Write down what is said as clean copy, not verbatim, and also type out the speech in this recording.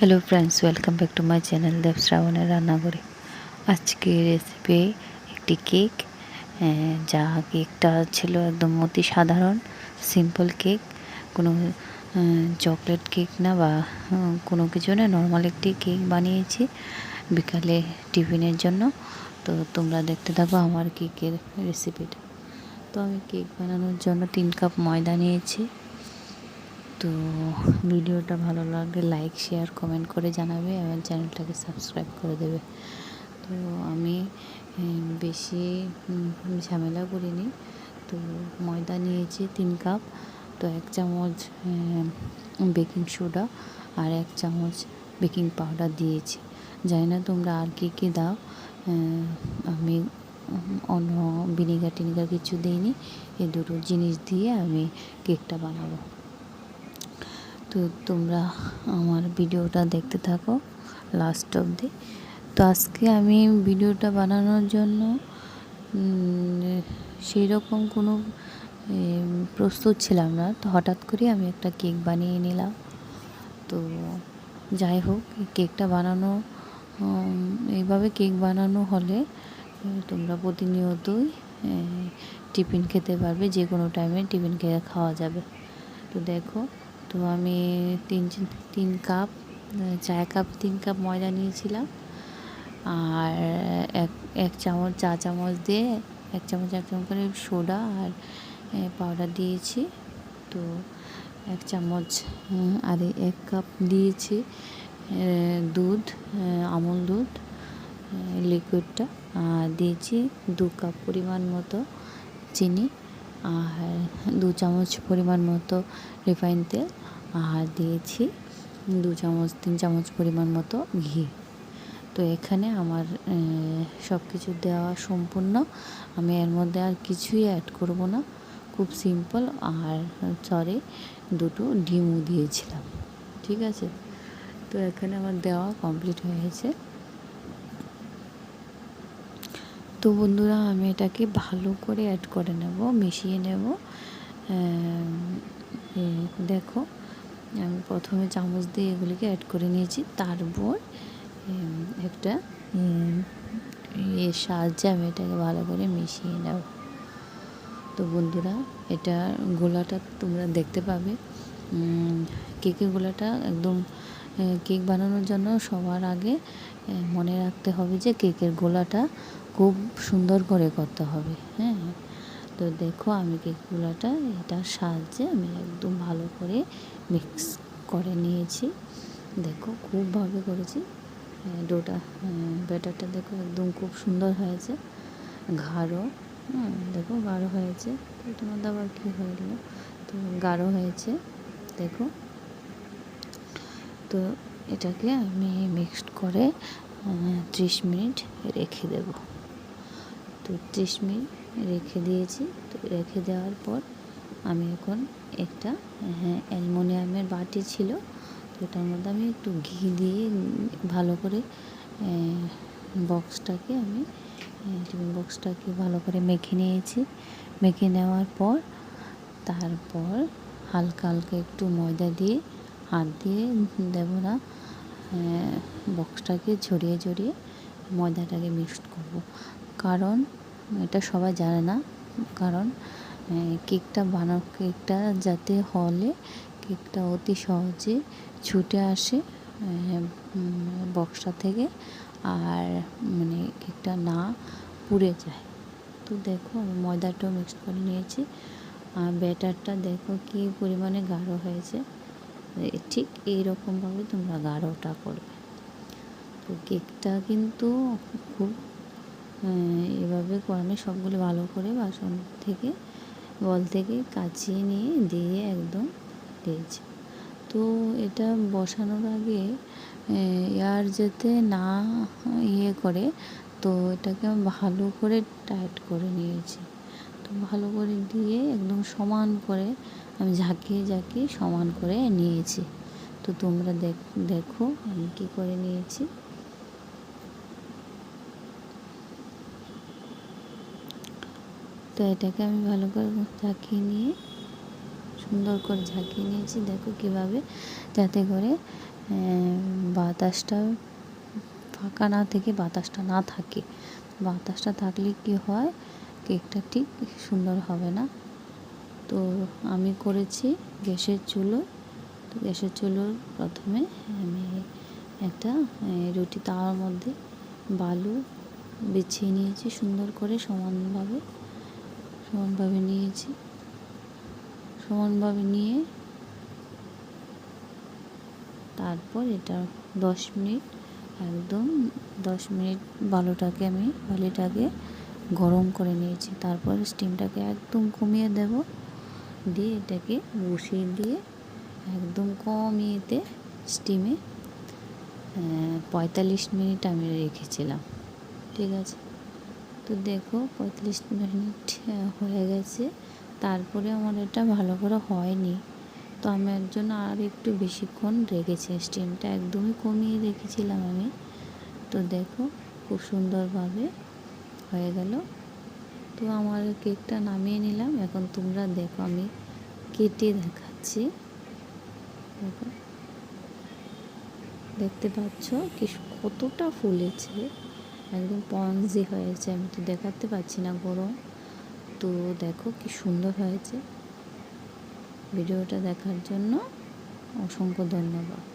Hello friends, welcome back to my channel Dev শ্রাবণের রান্নাঘরে। আজকে রেসিপি একটি কেক। যা কেকটা ছিল একদম অতি সাধারণ সিম্পল কেক, কোনো চকলেট কেক না বা কোনো কিছু না, নর্মাল একটি কেক বানিয়েছি বিকালে টিফিনের জন্য। তো তোমরা দেখতে থাকো আমার কেকের রেসিপিটা। তো আমি কেক বানানোর জন্য 3 কাপ ময়দা নিয়েছি। তো ভিডিওটা ভালো লাগলে লাইক, শেয়ার, কমেন্ট করে জানাবে এবং চ্যানেলটাকে সাবস্ক্রাইব করে দেবে। তো আমি বেশি ঝামেলা করিনি। তো ময়দা নিয়েছি 3 কাপ। তো 1 চামচ বেকিং সোডা আর 1 চামচ বেকিং পাউডার দিয়েছি। জানি না তোমরা আর কী দাও। আমি অন্য ভিনিগার টিনিগার কিছু দিইনি। এই দুটো জিনিস দিয়ে আমি কেকটা বানাবো। তো তোমরা আমার ভিডিওটা দেখতে থাকো লাস্ট অবধি। তো আজকে আমি ভিডিওটা বানানোর জন্য সেই রকম কোনো প্রস্তুত ছিলাম না। তো হঠাৎ করে আমি একটা কেক বানিয়ে নিলাম। তো যাই হোক, কেকটা বানানো এইভাবে কেক বানানো হলে তোমরা প্রতিনিয়তই টিফিন খেতে পারবে, যে কোনো টাইমে টিফিন খেয়ে খাওয়া যাবে। তো দেখো, তো আমি 3 কাপ চায় কাপ 3 কাপ ময়দা নিয়েছিলাম আর এক চামচ চা চামচ দিয়ে 1 চামচ করে সোডা আর পাউডার দিয়েছি। তো 1 চামচ আর 1 কাপ দিয়েছি দুধ, আমুল দুধ লিকুইডটা, আর দিয়েছি 2 কাপ পরিমাণ মতো চিনি আর 2 চামচ পরিমাণ মতো রিফাইন তেল, আর দিয়েছি 3 চামচ পরিমাণ মতো ঘি। তো এখানে আমার সব কিছু দেওয়া সম্পূর্ণ। আমি এর মধ্যে আর কিছুই অ্যাড করব না, খুব সিম্পল। আর দুটো ডিমও দিয়েছিলাম, ঠিক আছে। তো এখানে আমার দেওয়া কমপ্লিট হয়ে গেছে। তো বন্ধুরা, আমি এটাকে ভালো করে অ্যাড করে নেব, মিশিয়ে নেব। দেখো, আমি প্রথমে চামচ দিয়ে এগুলিকে অ্যাড করে নিয়েছি। তারপর একটা এর সাহায্যে আমি এটাকে ভালো করে মিশিয়ে নেব। তো বন্ধুরা, এটা গোলাটা তোমরা দেখতে পাবে। কেকের গোলাটা একদম, কেক বানানোর জন্য সবার আগে মনে রাখতে হবে যে কেকের গোলাটা খুব সুন্দর করে করতে হবে। হ্যাঁ, তো দেখো, আমি কেক গোলাটা এটার সাহায্যে আমি একদম ভালো করে মিক্স করে নিয়েছি। দেখো, খুব ভালো করেছি। ডোটা ব্যাটারটা দেখো একদম খুব সুন্দর হয়েছে, গাঢ়। দেখো গাঢ় হয়েছে। তো তোমাদের আবার কী হয়ে গেলো, তো গাঢ় হয়েছে দেখো। তো এটাকে আমি মিক্সড করে 30 মিনিট রেখে দেব। তো 30 মিনিট রেখে দিয়েছি। তো রেখে দেওয়ার পর আমি এখন একটা অ্যালুমিনিয়ামের বাটি ছিল, তো এটার মধ্যে আমি একটু ঘি দিয়ে ভালো করে টিফিন বক্সটাকে ভালো করে মেখে নিয়েছি। মেখে নেওয়ার পর তারপর হালকা হালকা একটু ময়দা দিয়ে, হাত দিয়ে দেব না, বক্সটাকে ছড়িয়ে ময়দাটাকে মিক্সড করব। কারণ এটা সবাই জানে না, কারণ কেকটা যাতে হলে কেকটা অতি সহজে ছুটে আসে বক্সটা থেকে, আর কেকটা না পুড়ে যায়। তো দেখো, আমি ময়দাটাও মিক্সড করে নিয়েছি। আর ব্যাটারটা দেখো কী পরিমাণে গাঢ় হয়েছে। ঠিক এইরকমভাবে তোমরা গাঢ়টা করবে। তো কেকটা কিন্তু খুব এভাবে আমি সবগুলো ভালো করে বাসন থেকে বল থেকে কাচিয়ে নিয়ে দিয়ে একদম দিয়েছি। তো এটা বসানোর আগে এয়ার যাতে না করে, তো এটাকে আমি ভালো করে টাইট করে নিয়েছি। তো ভালো করে দিয়ে একদম সমান করে আমি ঝাঁকিয়ে সমান করে নিয়েছি। তো তোমরা দেখো আমি কী করে নিয়েছি। তো এটাকে আমি ভালো করে ঝাঁকিয়ে নিয়ে সুন্দর করে ঝাঁকিয়ে নিয়েছি। দেখো কীভাবে, যাতে করে বাতাসটা ফাঁকা না থেকে বাতাসটা না থাকে। বাতাসটা থাকলে কি হয়, কেকটা ঠিক সুন্দর হবে না। তো আমি করেছি গ্যাসের চুলোয়। তো গ্যাসের চুলোর প্রথমে আমি একটা রুটি তাওয়ার মধ্যে বালু বিছিয়ে নিয়েছি সুন্দর করে, সমানভাবে নিয়েছি। সমানভাবে নিয়ে তারপর এটা 10 মিনিট, একদম 10 মিনিট বালিটাকে গরম করে নিয়েছি। তারপর স্টিমটাকে একদম কমিয়ে দেব, দিয়ে এটাকে বসিয়ে দিয়ে একদম কম ইয়েতে স্টিমে 45 মিনিট আমি রেখেছিলাম। ঠিক আছে, তো দেখো 45 মিনিট হয়ে গেছে। তারপরে আমার এটা ভালো করে হয়নি, তো আমি এর জন্য আর একটু বেশিক্ষণ রেখেছি। স্টিমটা একদমই কমিয়ে রেখেছিলাম আমি। তো দেখো খুব সুন্দরভাবে হয়ে গেল। তো আমার কেকটা নামিয়ে নিলাম। এখন তোমরা দেখো, আমি কেটে দেখাচ্ছি। দেখো, দেখতে পাচ্ছ কি কতটা ফুলেছে, একদম স্পঞ্জি হয়েছে। আমি তো দেখাতে পাচ্ছি না গরম। তো দেখো কি সুন্দর হয়েছে। ভিডিওটা দেখার জন্য অসংখ্য ধন্যবাদ।